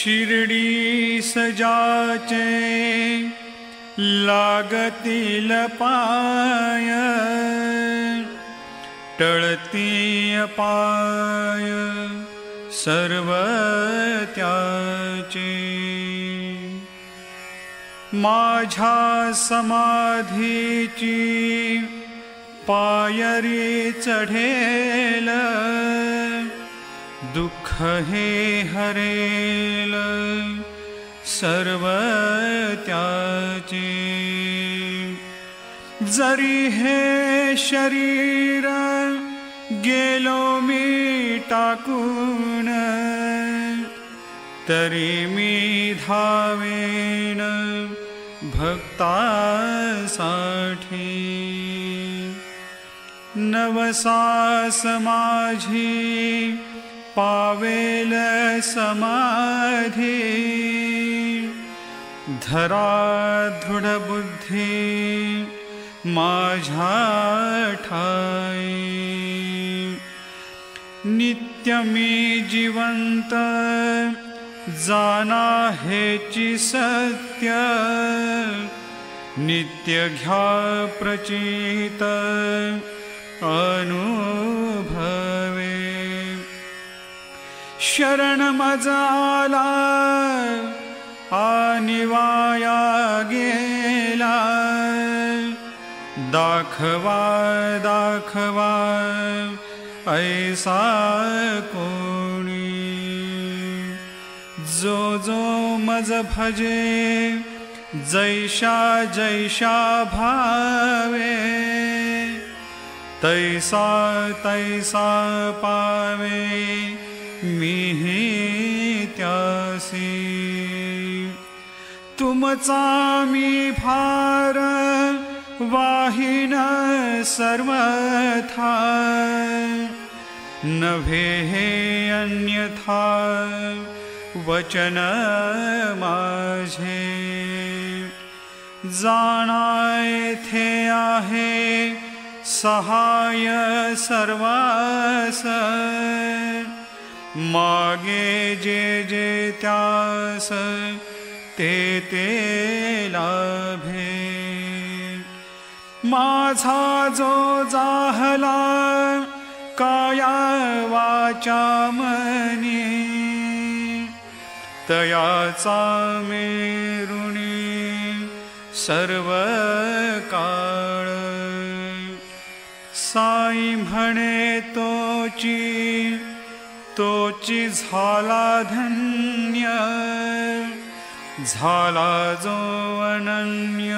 शिर्डी सजाचे लागतील पाय, टळती पाय सर्व त्याचे। माझ्या समाधीची पायरी चढेल, दुःख हे हरेल सर्व त्याचे। जरी हे शरीर गेलो मी टाकून, तरी मी धावेन भक्तासाठी। नवसास माझी पावेल समाधी, धरा दृढ बुद्धी माझ्या ठाई। नित्य मी जिवंत जाना हेची सत्य, नित्य घ्या प्रचित अनुभवे। शरण मजाला आणि वाया गेला, दाखवा दाखवा ऐसा कोणी। जो जो मज भजे जैशा जैशा भावे, तैसा तैसा पावे मीही त्यासी। तुमचा मी भार वाहिन सर्वथा, नव्हे हे अन्यथा वचन माझे। जाणा येथे आहे सहाय सर्वास, मागे जे जे त्यास ते ते लाभे। माझा जो जाहला काया वाचा मनी, तयाचा मेरुणी सर्व काळ। साई म्हणे तोची तोची झाला धन्य, झाला जो अनन्य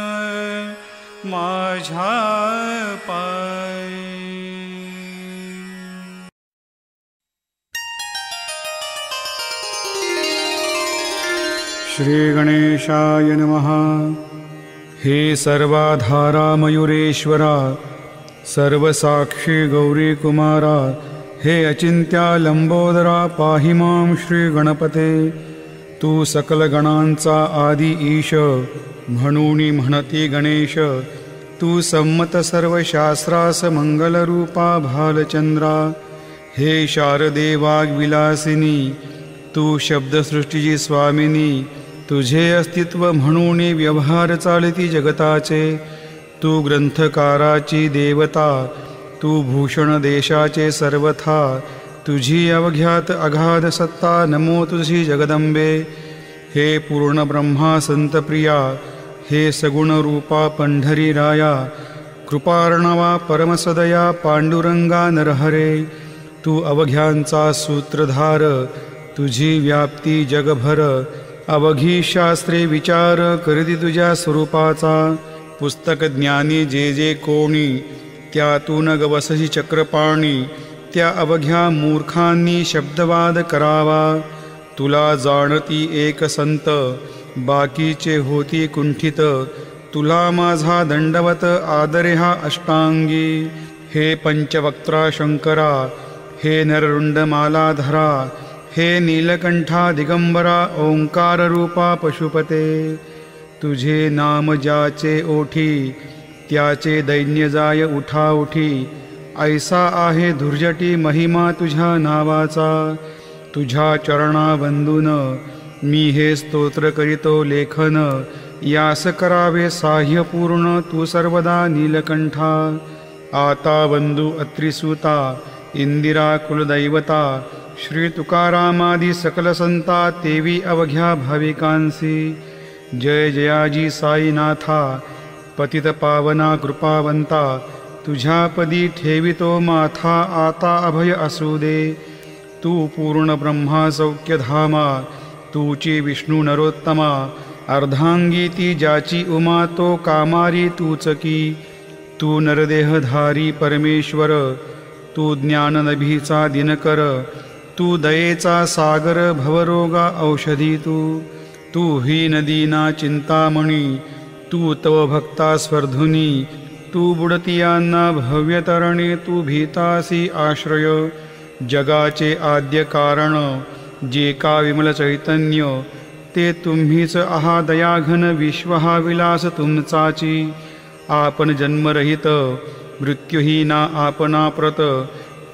माझ्या पायी। श्री गणेशाय नमः। हे सर्वाधारा मयुरेश्वरा, सर्वसाक्षी गौरी कुमारा, हे अचिंत्या लंबोदरा पाहि मां श्री गणपते। तू सकल गणांचा आदि ईश, म्हणून म्हणती गणेश। तू संमत सर्व शास्त्रास मंगलरूपा भालचंद्रा। हे शारदे वाग्विलासिनी, तू शब्दसृष्टीची स्वामिनी। तुझे अस्तित्व म्हणून व्यवहार चालती जगताचे। तू ग्रंथकाराची देवता, तू भूषण देशाचे सर्वथा। तुझी अवघ्यात अगाध सत्ता, नमो तुझी जगदंबे। हे पूर्ण ब्रह्मा संतप्रिया, हे सगुण रूपा पंढरी राया। कृपार्णवा परमसदया पांडुरंगा नरहरे। तू अवघ्यांचा सूत्रधार, तुझी व्याप्ती जगभर। अवघी शास्त्रे विचार करती तुझ्या स्वरूपाचा। पुस्तक ज्ञानी जे जे कोणी, त्यातून गवसही चक्रपाणी। त्या अवघ्या मूर्खांनी शब्दवाद करावा। तुला जाणती एक संत, बाकीचे होती कुंठित। तुला माझा दंडवत आदरे हा अष्टांगी। हे पंचवक्त्रा शंकरा, हे नररुंड मालाधरा। हे नीलकंठा दिगंबरा, ओंकार रूपा पशुपते। तुझे नाम ज्याचे ओठी, त्याचे दैन्य जाय उठा उठी। ऐसा आहे धुर्जटी महिमा तुझ्या नावाचा। तुझ्या चरणा वंदून मी हे स्तोत्र करीतो लेखन, यास करावे साह्य पूर्ण तू सर्वदा नीलकंठा. आता बंधू अत्रिसूता, इंदिरा कुलदैवता, श्री तुकारामादी सकल संता, तेवी अवघ्या भाविकांसी. जय जयाजी साईनाथा, पतित पावना कृपावंता, तुझ्या पदी ठेवितो माथा, आता अभय असू दे. तू पूर्ण ब्रह्मा सौख्यधामा, तूची विष्णू नरोत्तमा, अर्धांगी ती ज्याची उमा, तो कामारी तूच की. तू नरदेहधारी परमेश्वर, तू ज्ञाननभीचा दिनकर, तू दयेचा सागर, भवरोगा औषधी तू ही नदीना चिंतामणी, तू तव भक्ता स्वर्धुनी, तू बुडतियांना भव्यतरणे, तू भीतासी आश्रय. जगाचे आद्य कारण, जे का विमल चैतन्य, ते तुम्हीच आहा दयाघन, विश्व हा विलास तुमचाची. आपण जन्मरहित मृत्यूहीना आपणा प्रत,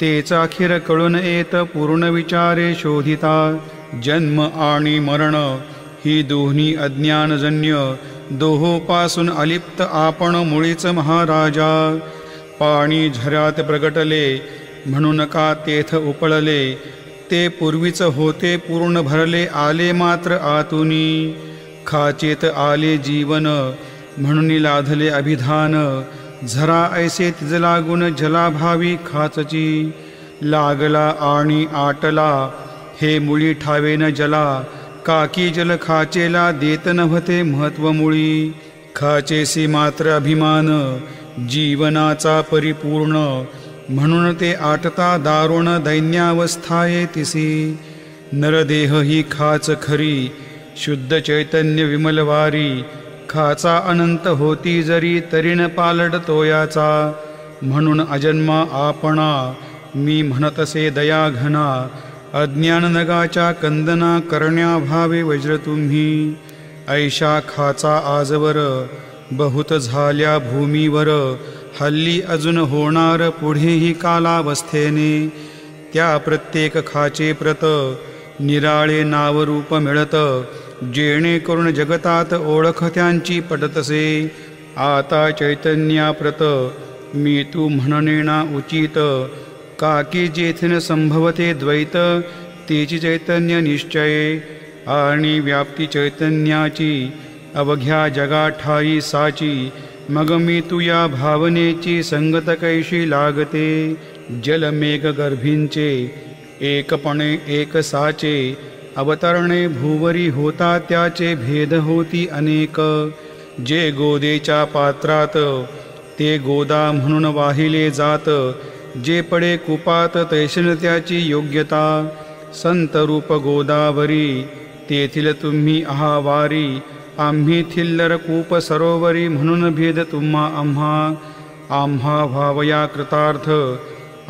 तेचा अखेर कळून येत पूर्ण विचारे शोधिता. जन्म आणि मरण ही दोन्ही अज्ञानजन्य, दोहोपासून अलिप्त आपण मुळीच महाराजा. पाणी झऱ्यात प्रगटले, म्हणून का तेथ उपळले, ते पूर्वीच होते पूर्ण भरले, आले मात्र आतुनी. खाचेत आले जीवन, म्हणून लाधले अभिधान, झरा ऐसे तिज लागून, जलाभावी खाचची. लागला आणि आटला, हे मुळी ठावेन जला, काकी जल खाचेला, देत नव्हते महत्व मुळी. खाचेसी मात्र अभिमान, जीवनाचा परिपूर्ण, म्हणून ते आटता दारुण, दैन्यावस्थाये तिसी. नरदेह ही खाच खरी, शुद्ध चैतन्य विमलवारी, खाचा अनंत होती जरी, तरीन पालट तोयाचा. म्हणून अजन्मा आपणा, मी म्हणतसे दया घना, अज्ञान नगाच्या कंदना, करण्याभावे वज्र तुम्ही. ऐशा खाचा आजवर, बहुत झाल्या भूमीवर, हल्ली अजून होणार पुढेही कालावस्थेने. त्या प्रत्येक खाचे प्रत, निराळे नावरूप मिळत, जेणेकरून जगतात ओळख त्यांची पटतसे. आता चैतन्याप्रत, मी तू म्हणणेना उचित, काकी जेथेन संभवते द्वैत, तेची चैतन्य निश्चये. आणि व्याप्ती चैतन्याची, अवघ्या जगा ठाई साची. मग मी तू या भावनेची, संगत कैशी लागते. जलमेघ गर्भींचे, एकपणे एक साचे, अवतरणे भूवरी होता त्याचे, भेद होती अनेक. जे गोदेच्या पात्रात, ते गोदा म्हणून वाहिले जात, जे पडे कुपात, तैशन त्याची योग्यता. संत रूप गोदावरी, तेथील तुम्ही आहावारी, आम्ही थिल्लर कूप सरोवरी, म्हणून भेद तुम्हा आम्हा. आम्हा भावया कृतार्थ,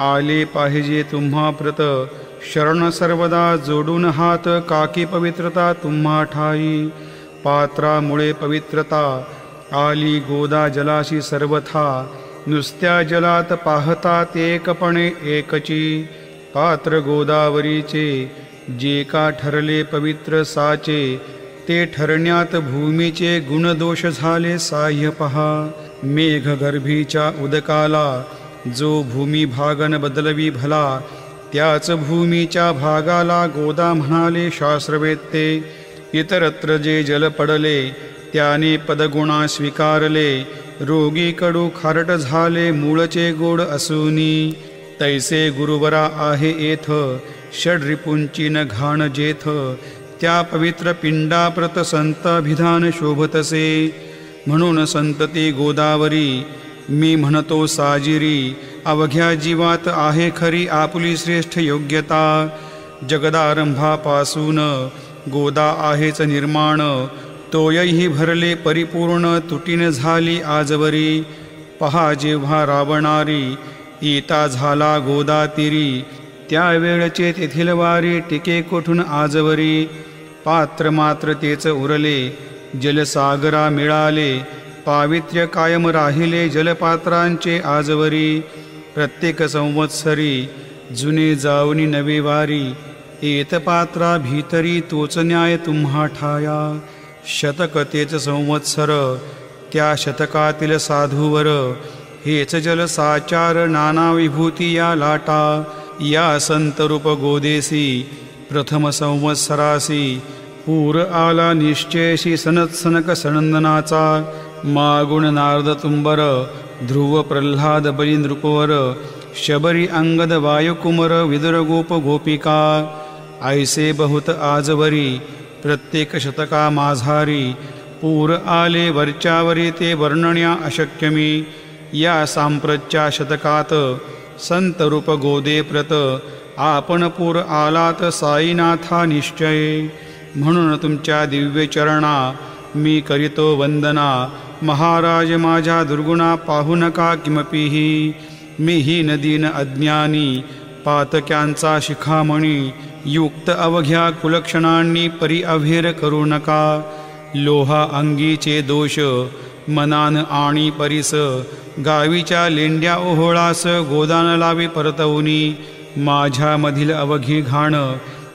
आले पाहिजे तुम्हा प्रत, शरण सर्वदा जोडून हात, काकी पवित्रता तुम्हा ठाई. पात्रामुळे पवित्रता, आली गोदा जलाशी सर्वथा, नुसत्या जलात पाहतात एकपणे एकची. पात्र गोदावरीचे, जे का ठरले पवित्र साचे, ते ठरण्यात भूमीचे गुणदोष झाले साह्य पहा. मेघगर्भीच्या उदकाला, जो भूमी भागन बदलवी भला, त्याच भूमीच्या भागाला गोदा म्हणाले शास्त्रवेत्ते. इतरत्र जे जल पडले, त्याने पदगुणा स्वीकारले, रोगी कडू खारट झाले, मूळचे गोड असूनी. तैसे गुरुवरा आहे येथ, षड्रिपुंची न घाण जेथ, त्या पवित्र पिंडाप्रत संताभिधान शोभतसे. म्हणून संतती गोदावरी, मी म्हणतो साजिरी, अवघ्या जीवात आहे खरी आपुली श्रेष्ठ योग्यता. जगदारंभापासून गोदा आहेच निर्माण, तोयही भरले परिपूर्ण, तुटीन झाली आजवरी. पहा जेव्हा रावणारी, इता झाला गोदा तिरी, त्यावेळचे तेथील वारी, टिके कोठून आजवरी. पात्र मात्र तेच उरले, जलसागरा मिळाले, पावित्र्य कायम राहिले जलपात्रांचे आजवरी. प्रत्येक संवत्सरी, जुने जाऊनी नवे वारी, एत पात्रा भीतरी तोच न्याय तुम्हा ठाया. शतक तेच संवत्सर त्या शतकातील साधूवर, हेच जल साचार नाना विभूती या लाटा. या संतरूप गोदेसी प्रथम संवत्सरासी, पूर आला निश्चयशी सनत्सनक सनंदनाचा. मागुण नारद तुंबर ध्रुव प्रल्हाद बली नृपवर, शबरी अंगद वायुकुमर विदुर गोप गोपिका. ऐसे बहुत आजवरी प्रत्येक शतका माझारी, पूर आले वरच्यावरी ते वर्णण्या अशक्यमी. या सांप्रतच्या शतकात संत रूप गोदे प्रत, आपण पूर आलात साईनाथा निश्चय. म्हणून तुमच्या दिव्य चरणा मी करीतो वंदना. महाराज माझ्या दुर्गुणा पाहू नका किमपीही. मीही नदीन अज्ञानी पातक्यांचा शिखामणी, युक्त अवघ्या कुलक्षणांनी परी अभेर करू नका. लोहा अंगीचे दोष मनान आणि परीस, गावीच्या लेंड्या ओहोळास गोदान लावी परतवनी. माझ्यामधील अवघी घाण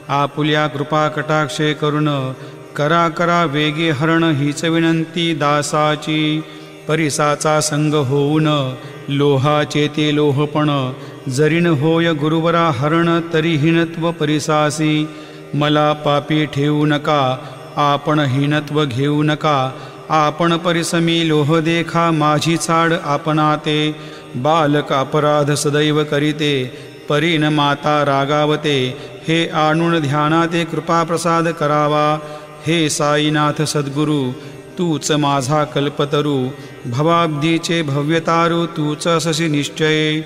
आपुल्या कृपा कटाक्षे करुण, करा करा वेगे हरण हीच विनंती दासाची. परिसाचा संग होऊन लोहाचे ते लोहपण, जरीन होय गुरुवरा हरण तरी हीनत्व परिसासी. मला पापी ठेवू नका आपण हीनत्व घेऊ नका. आपण परिसमी लोह देखा माझी चाड आपणाते. बालक अपराध सदैव करीते परीन माता रागावते. हे आणून ध्यानाते कृपा प्रसाद करावा. हे साईनाथ सद्गुरु तूच माझा कल्पतरू. भवाब्दीचे भव्यतारू तूच अससी निश्चय.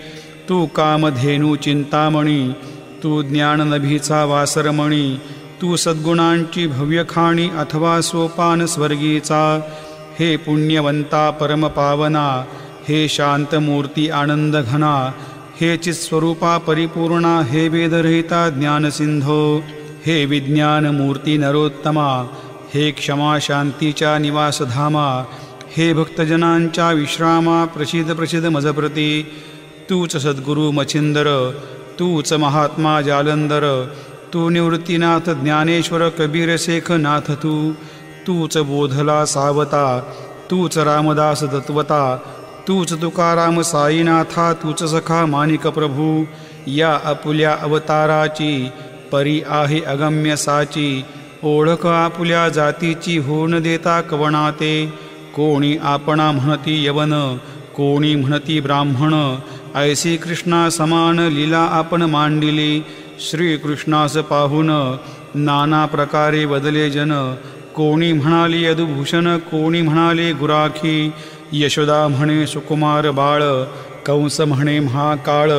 तू कामधेनू चिंतामणी, तू ज्ञाननभीचा वासरमणी. तू सद्गुणांची भव्य खाणी अथवा सोपान स्वर्गीचा. हे पुण्यवंता परमपावना, हे शांतमूर्ती आनंद घना. हे चित्स्वरूपा परिपूर्णा, हे वेदरहिता ज्ञानसिंधो. हे विज्ञानमूर्ती नरोत्तमा, हे क्षमा शांतीच्या निवासधामा. हे भक्तजनांच्या विश्रामा, प्रसिद्ध प्रसिद्ध मजप्रती. तूच सद्गुरु मच्छिंदर, तूच महात्मा जालंधर. तू निवृत्तीनाथ ज्ञानेश्वर कबीर शेख नाथ. तूच बोधला सावता, तूच रामदास दत्वता. तूच तुकाराम साईनाथा, तूच सखा माणिक प्रभू. या अपुल्या अवताराची परी आहे अगम्य साची. ओळख आपुल्या जातीची होऊन देता कवणाते. कोणी आपणा म्हणती यवन, कोणी म्हणती ब्राह्मण. ऐसी कृष्णा समान लीला आपण मांडिली. श्रीकृष्णास पाहून नाना प्रकारे बदले जन. कोणी म्हणाली यदुभूषण, कोणी म्हणाले गुराखी. यशोदा म्हणे सुकुमार बाळ, कंस म्हणे महाकाळ.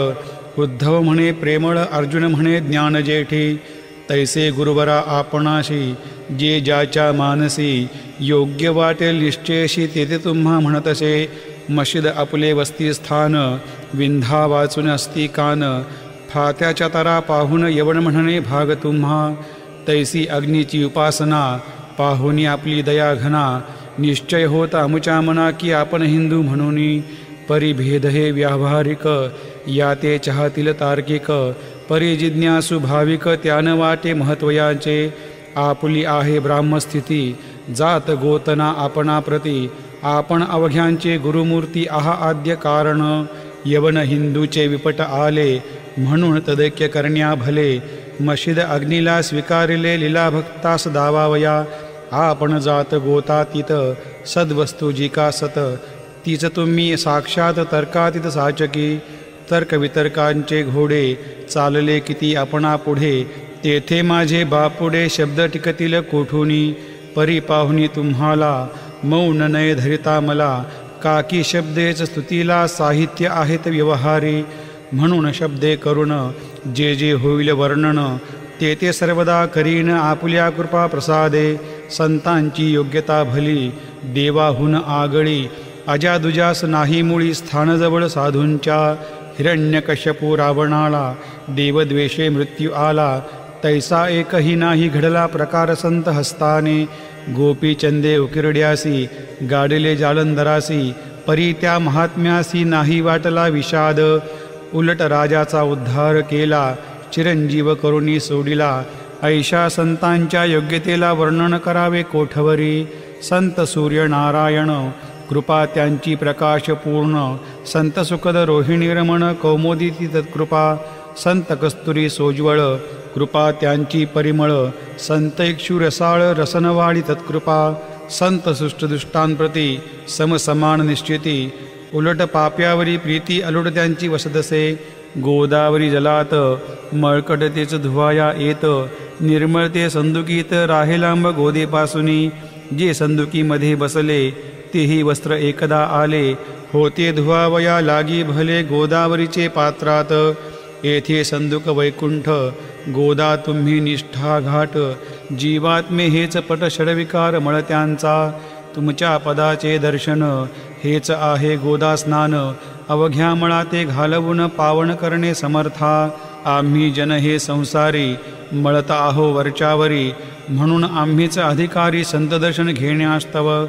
उद्धव म्हणे प्रेमळ, अर्जुन म्हणे ज्ञानजेठी. तैसे गुरुवरा आपणाशी, जे ज्याच्या मानसी. योग्य वाटेल निश्चयशी तेथे तुम्हा म्हणतसे. मशीद आपले वस्तीस्थान, विंधा वाचून असती कान. फात्याच्या तारा पाहून यवन म्हणणे भाग तुम्हा. तैसी अग्नीची उपासना, पाहुनी आपली दया घना. निश्चय होत अमुच्या मना की आपण हिंदू म्हणून. परिभेद हे व्यावहारिक, या ते चाहतील तार्किक. परिजिज्ञासू भाविक, त्यान वाटे महत्वयाचे. आपुली आहे ब्राह्मस्थिती, जात गोतना आपणाप्रती. आपण अवघ्यांचे गुरुमूर्ती आहा आद्य कारण. यवन हिंदूचे विपट आले, म्हणून तदैक्य करण्या भले. मशीद अग्नीला स्वीकारिले, लीला भक्तास दावावया. आपण जात गोतातीत, सद्वस्तू जिका सत. तीच तुम्ही साक्षात तर्कातीत साचकी. तर्कवितर्कांचे घोडे चालले किती आपणा पुढे. तेथे माझे बापुडे शब्द टिकतील कोठुनी. परी पाहुनी तुम्हाला, मौन नये धरिता मला. काकी शब्देच स्तुतीला, साहित्य आहेत व्यवहारी. म्हणून शब्दे करुण जे जे होईल वर्णन. ते ते सर्वदा करीन आपुल्या कृपा प्रसादे. संतांची योग्यता भली, देवाहून आगळी. अजादुजास नाही मुळी, स्थानजवळ साधूंच्या. हिरण्यकश्यपू रावणाला, देवद्वेषे मृत्यू आला. तैसा एकही नाही घडला प्रकार संत हस्ताने. गोपीचंदे उकिरड्यासी, गाडिले जालंधरासी. परी त्या महात्म्यासी नाही वाटला विषाद. उलट राजाचा उद्धार केला, चिरंजीव करुणी सोडिला. ऐशा संतांच्या योग्यतेला वर्णन करावे कोठवरी. संत सूर्य नारायण कृपा त्यांची प्रकाश पूर्ण. संत सुखद रोहिणी रमण कौमुदी तत्कृपा. संत कस्तुरी सोज्वळ कृपा त्यांची परिमळ. संत इक्षु रसाळ रसनवाडी तत्कृपा. संत सुष्टदुष्टांप्रती समसमान निश्चिती. उलट पाप्यावरी प्रीती अलुट त्यांची वसदसे. गोदावरी जलात मळकटतेच धुवाया येत. निर्मळते संदुकीत राहे लांब गोदेपासुनी. जे संदुकीमध्ये बसले तेही वस्त्र एकदा आले. होते धुवावया लागी भले गोदावरीचे पात्रात. येथे संदुक वैकुंठ गोदा तुम्ही निष्ठा घाट. जीवात्मे हेच पट षडविकार मळत्यांचा. तुमच्या पदाचे दर्शन हेच आहे गोदा स्नान. अवघ्या मळा ते घालवून पावन करणे समर्था. आम्ही जन हे संसारी मळत आहो वरच्यावरी. म्हणून आम्हीच अधिकारी संत दर्शन घेण्यास्तव.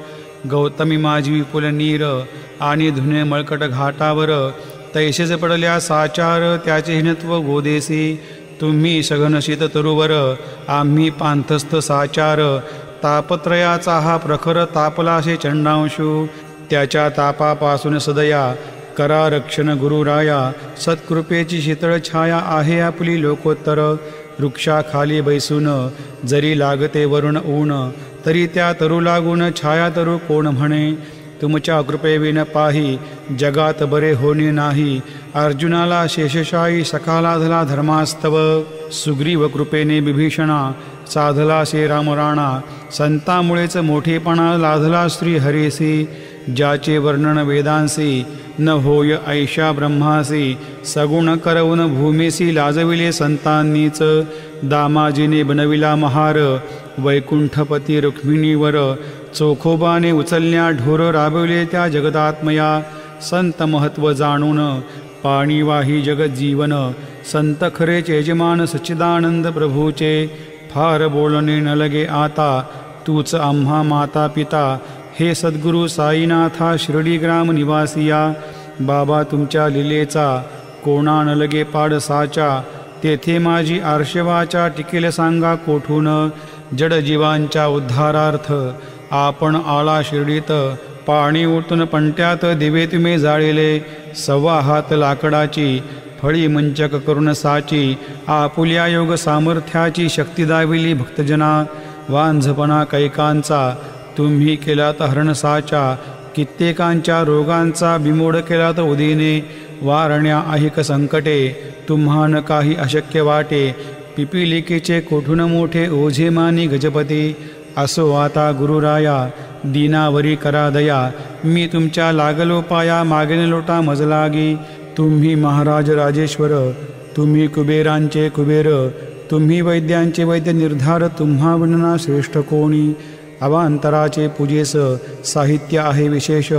गौतमी माझी विपुल नीर आणि धुने मळकट घाटावर. तैसेच पडल्या साचार त्याचे हिनत्व गोदेसी. तुम्ही सघन शीत तरुवर आम्ही पांथस्थ साचार. तापत्रयाचा हा प्रखर तापलाशे चंडांशू. त्याच्या तापापासून सदया करा रक्षण गुरुराया. सत्कृपेची शीतळ छाया आहे आपली लोकोत्तर. वृक्षाखाली बैसून जरी लागते वरुण ऊन. तरी त्या तरू लागून छाया तरू कोण म्हणे. तुमच्या कृपेविन पाही जगात बरे होणे नाही. अर्जुनाला शेषशायी सखाला धला धर्मास्तव. सुग्रीव कृपेने विभीषणा साधला से रामराणा. संतामुळेच मोठेपणा लाधला श्री हरेसी. ज्याचे वर्णन वेदांसी न होय ऐशा ब्रह्मासी. सगुण करवून भूमीसी लाजविले संतांनीच. दामाजीने बनविला महार वैकुंठपती रुक्मिणीवर. चोखोबाने उचलल्या ढोर राबविले त्या जगदात्मया. संत महत्व जाणून पाणीवाही जगत जीवन. संत खरेचे यजमान सच्चिदानंद प्रभूचे. फार बोलणे न लगे आता तूच आम्हा माता पिता. हे सद्गुरु साईनाथा शिर्डी ग्राम निवासिया. बाबा तुमच्या लिलेचा कोणा न लगे पाड साचा. तेथे माझी आर्षवाचा टिकेल सांगा कोठून. जडजीवांच्या उद्धारार्थ आपण आला शिर्डीत. पाणी ओतून पंट्यात दिवे तुम्ही जाळिले. 1.25 हात लाकडाची फळी मंचक करून साची. आपुल्या योग सामर्थ्याची शक्ती दाविली भक्तजना. वांझपणा कैकांचा तुम्ही केलात हरण साचा. कित्येकांच्या रोगांचा बिमोड केलात उदीने. वारण्या ऐक संकटे तुम्हान काही अशक्य वाटे. पिपिलिकेचे कोठून मोठे ओझे मानी गजपती. असो आता गुरुराया दीनावरी करा दया. मी तुमच्या लागलो पाया मागेन लोटा मजलागी. तुम्ही महाराज राजेश्वर तुम्ही कुबेरांचे कुबेर. तुम्ही वैद्यांचे वैद्य निर्धार. तुम्हा विना श्रेष्ठ कोणी. अवांतराचे पूजेस साहित्य आहे विशेष.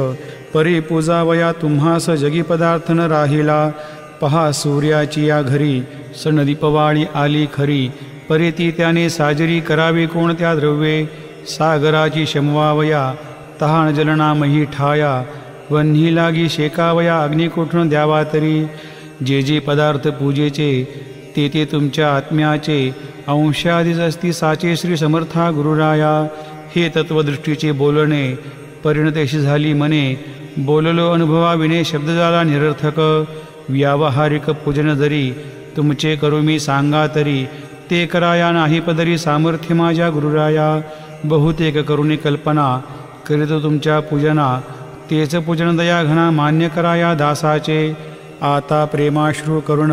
परी पूजावया तुम्हास जगी पदार्थ न राहिला. पहा सूर्याची या घरी सण दीपवाळी आली खरी. परी ती त्याने साजरी करावी कोणत्या द्रव्ये. सागराची शमवावया तहान जलनामही ठाया. वन्ही लागी शेकावया अग्नी कोठून द्यावा तरी. जे जे पदार्थ पूजेचे ते ते तुमच्या आत्म्याचे. अंशाधीच असती साचे श्री समर्था गुरुराया. हे तत्वदृष्टीचे बोलणे परिणतेशी झाली मने. बोललो अनुभवाविने शब्द झाला निरर्थक. व्यावहारिक पूजन जरी तुमचे करू मी सांगा तरी. ते कराया नाही पदरी सामर्थ्य माझ्या गुरुराया. बहुतेक करुणी कल्पना करीतो तुमच्या पूजना. तेच पूजन दया घना मान्य कराया दासाचे. आता प्रेमाश्रू करुण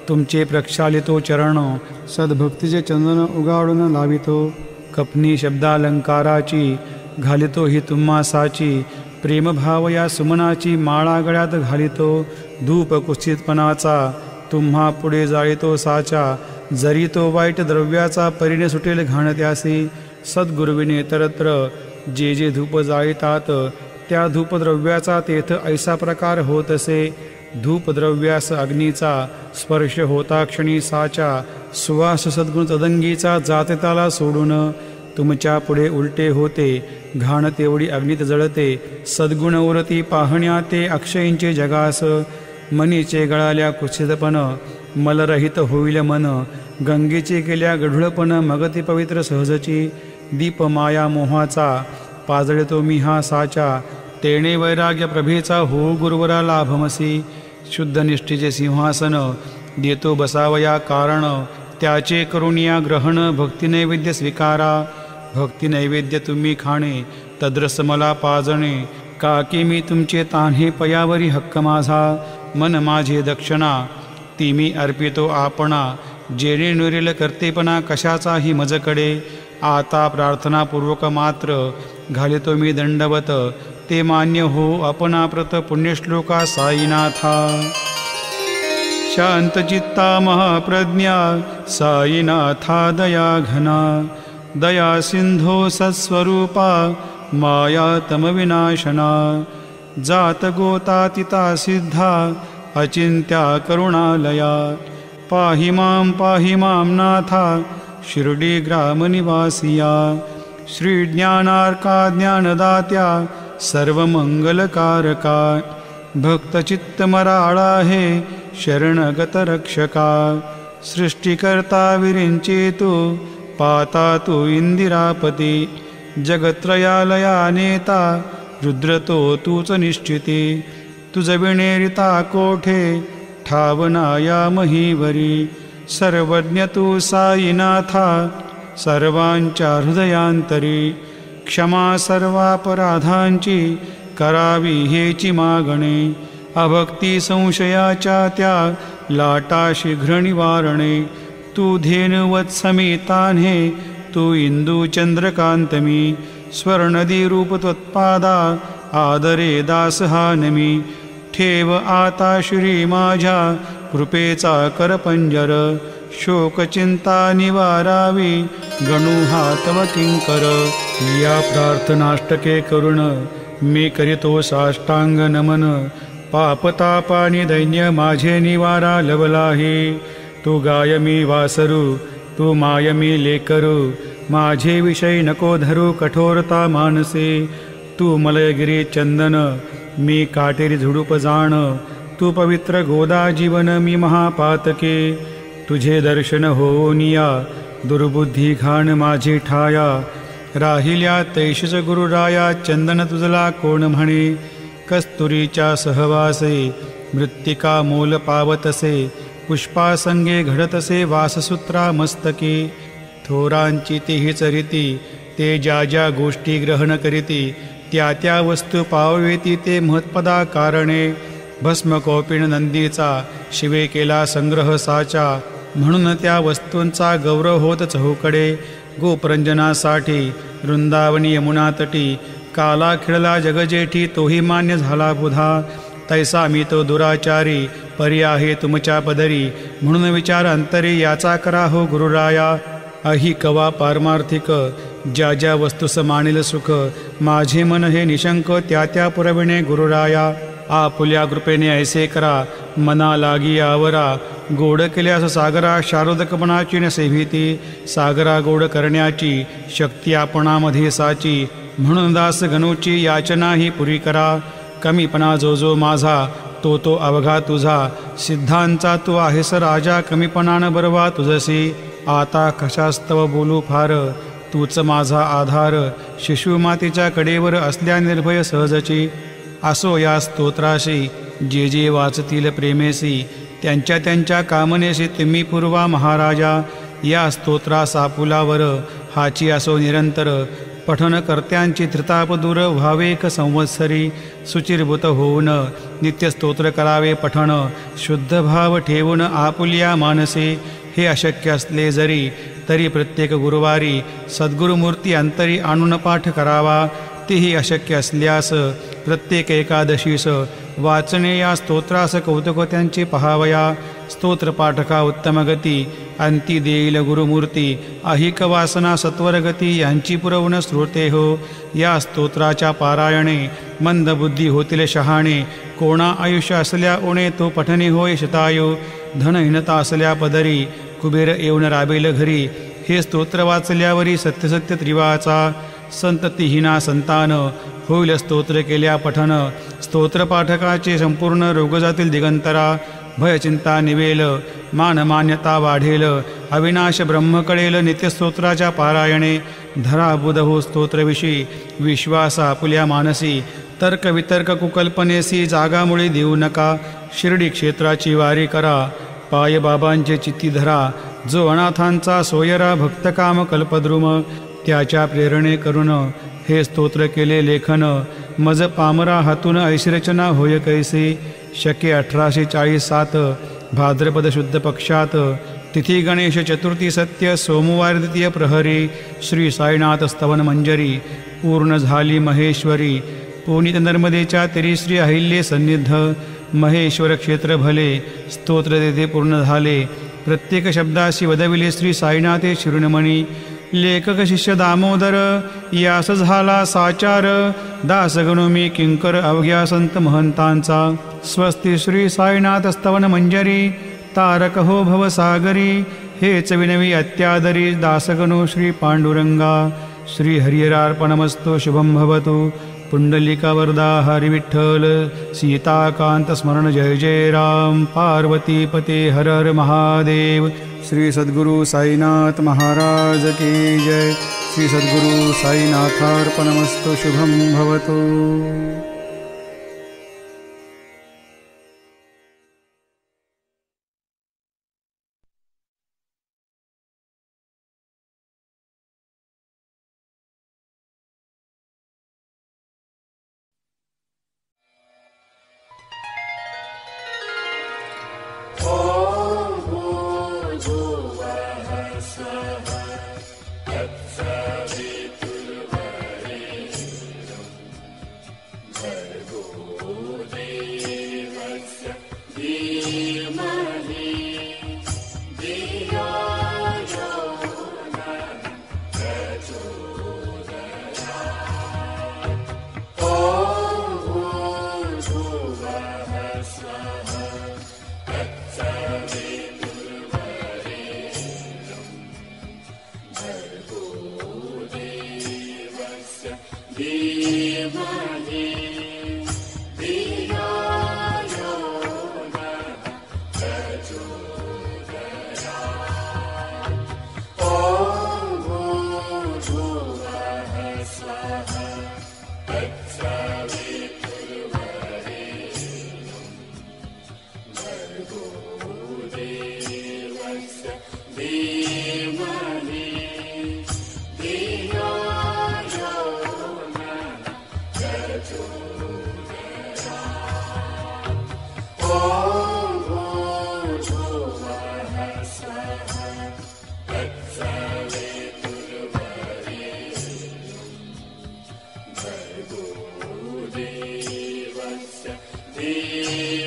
तुमचे प्रक्षालितो चरण. सद्भक्तीचे चंदन उगाडून लावितो. कपनी शब्दालंकाराची घालितो ही तुम्हा साची. प्रेमभाव या सुमनाची माळा गळ्यात घालितो. धूप कुस्थितपणाचा तुम्हा पुढे जाळितो साचा. जरी तो वाईट द्रव्याचा परिणे सुटेल घाण त्यासी. सद्गुरुविने इतरत्र जे जे धूप जाळितात त्या धूपद्रव्याचा तेथ ऐसा प्रकार होत असे. धूपद्रव्यास अग्नीचा स्पर्श होता क्षणी साचा. सुवास सद्गुण तदंगीचा जाते त्याला सोडून. तुमच्या पुढे उलटे होते घाण तेवढी अग्नीत जळते. सद्गुण उरती पाहण्या ते अक्षयींचे जगास. मनीचे गळाल्या कुत्सितपण मलरहित होईल मन, गंगेचे केल्या गढुळपण मगती पवित्र सहजची, दीप माया मोहाचा पाजळतो मी हा साचा, तेणे वैराग्य प्रभेचा हो गुरुवरा लाभमसी, शुद्ध निष्ठेचे सिंहासन देतो बसावया कारण, त्याचे करुणिया ग्रहण भक्ती नैवेद्य स्वीकारा, भक्ती नैवेद्य तुम्ही खाणे तद्रस मला पाजणे, काकी मी तुमचे तान्हे पयावरी हक्क माझा, मन माझे दक्षिणा ती मी अर्पितो आपणा, जेणे नुरेल कर्तेपणा कशाचाही मजकडे, आता प्रार्थनापूर्वक मात्र घालितो मी दंडवत, ते मान्य हो अपनाप्रत पुण्यश्लोका साईनाथा, शांतचित्ता महाप्रज्ञा साईनाथा दया घना, दया सिंधो सत्स्वरूपा माया तमविनाशना, जात गोतातिता सिद्धा अचिंत्या करुणालया, पाहि मां नाथा शिर्डी ग्रामनिवासिया, श्री ज्ञानार्का ज्ञानदात्या सर्वमंगलकारका, भक्तचित्तमराळा हे शरणगत रक्षका, सृष्टिकर्ता विरिंचेतु पाता तू इंदिरापती, जगत्रयालया नेता रुद्रतो तूच निश्चिती, तुझ विणेरिता कोठे ठावना या महीवरी, सर्वज्ञ तू साईनाथा सर्वांच्या हृदयांतरी, क्षमा सर्वापराधांची करावी हेची मागणे, अभक्ती संशयाच्या त्या लाटा शीघ्र निवारणे, तू धेनुवत समेतान्हे तू इंदू चंद्रकांतमी, स्वर्णदी रूप त्वत्पादा आदरे दास हा नमी, ठेव आता श्री माझ्या कृपेचा करपंजर, शोकचिंता निवारावी गणू हा तव किंकर, या प्रार्थनाष्टके करुण मी करीतो साष्टांग नमन, पापतापानी दैन्य माझे निवारा लवलाही, तू गाय मी वासरू तू माय मी लेकरू, माझे विषय नको धरू कठोरता मानसे, तू मलयगिरी चंदन मी काटेरी झुडूप जाण, तू पवित्र गोदा जीवन मी महापातके, तुझे दर्शन होनिया दुर्बुद्धी घाण माझी ठाया, राहिल्या तैशीच गुरुराया चंदन तुझला कोण म्हणे, कस्तुरीच्या सहवासे मृत्तिका मोल पावतसे, पुष्पासंगे घडतसे वाससूत्रा मस्तके, थोरांची तीच रीती ते ज्या ज्या गोष्टी ग्रहण करीती, त्या त्या वस्तू पावेती ते महत्पदा कारणे, भस्म कौपिण नंदीचा शिवे केला संग्रह साचा, म्हणून त्या वस्तूंचा गौरव होत चहूकडे, गोप्रंजनासाठी वृंदावनी यमुना तटी, काला खिळला जगजेठी तोही मान्य झाला बुधा, तैसा मी तो दुराचारी परी आहे तुमच्या पदरी, म्हणून विचार अंतरी याचा करा हो गुरुराया, अहि कवा पारमार्थिक ज्या ज्या वस्तुस मानिल सुख, माझे मन हे निशंक त्या त्या पुरविणे गुरुराया, आपुल्या कृपेने ऐसे करा मना लागी आवरा, गोड केल्यास सागरा शारदकपणाची नसे भीती, सागरा गोड करण्याची शक्ती आपणामध्ये साची, म्हणून दास गणूची याचना ही पुरी करा, कमीपणा जो जो माझा तो तो अवघा तुझा, सिद्धांचा तू आहेस राजा कमीपणान बरवा तुझसी, आता कशास्तव बोलू फार तूच माझा आधार, शिशुमातीच्या कडेवर असल्या निर्भय सहजची, असो या स्तोत्राशी जे जे वाचतील प्रेमेसी, त्यांच्या त्यांच्या कामनेशी तुम्ही पूर्वा महाराजा, या स्तोत्रास आपुलावर हाची असो निरंतर, पठनकर्त्यांची धृताप दूर व्हावेक संवत्सरी, सुचिरभूत होऊन नित्य स्तोत्र करावे पठण, शुद्ध भाव ठेवून आपुल्या मानसे, हे अशक्य असले जरी तरी प्रत्येक गुरुवारी सद्गुरुमूर्ती अंतरी आणून पाठ करावा, तेही अशक्य असल्यास प्रत्येक एकादशीस वाचणे या स्तोत्रास कौतुक त्यांचे पहावया, स्तोत्रपाठका उत्तम गती अंती देईल गुरुमूर्ती, अहिक वासना सत्वरगती यांची पुरवण श्रोते हो, या स्तोत्राच्या पारायणे मंदबुद्धी होतील शहाणे, कोणा आयुष्य असल्या ओणे तो पठणी होय शतायू, धनहीनता असल्या पदरी कुबेर येऊन राबेल घरी, हे स्तोत्र वाचल्यावरी सत्यसत्य त्रिवाचा, संततिहीना संतान होईल स्तोत्र केल्या पठन, स्तोत्रपाठकाचे संपूर्ण रोग जातील दिगंतरा. भयचिंता निवेल, मानमान्यता वाढेल, अविनाश ब्रह्म कळेल नित्यस्तोत्राच्या पारायणे. धरा बुधहो स्तोत्रविषयी विश्वास आपुल्या मानसी. तर्क वितर्क कुकल्पनेसी जागामुळे देऊ नका. शिर्डी क्षेत्राची वारी करा, पाय बाबांचे चित्ती धरा. जो अनाथांचा सोयरा भक्तकाम कल्पद्रुम, त्याच्या प्रेरणे करून हे स्तोत्र केले लेखन. मज पामरा हातून ऐशिरचना होय कैसे. शके 1847 भाद्रपद शुद्ध पक्षात. तिथी गणेश चतुर्थी सत्य सोमवार द्वितीय प्रहरी. श्री साईनाथ स्तवन मंजरी पूर्ण झाली महेश्वरी. पुनीत नर्मदेच्या तेरी श्री अहिल्ये सन्निध. महेश्वर क्षेत्र भले स्तोत्र तेथे पूर्ण झाले. प्रत्येक शब्दाशी वदविले श्री साईनाथे शिरोमणी. लेखक शिष्य दामोदर यास झाला साचार. दासगणो मी किंकर अवघ्या संत महंतांचा. स्वस्ती श्री साईनाथ स्तवन मंजरी. तारक हो भवसागरी. हेच विनवी अत्यादरी दासगणो श्री पांडुरंगा. श्री हरिहरार्पणमस्तु शुभं भवतु. पुंडलिका वरदा हरि विठ्ठल. सीताकांत स्मरण जय जय राम. पार्वती पते हर हर महादेव. श्री सद्गुरु साईनाथ महाराज की जय. श्री सद्गुरु साईनाथार्पणमस्तु शुभं भवतु.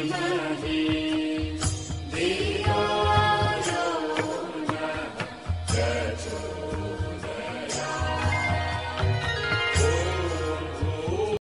Amen.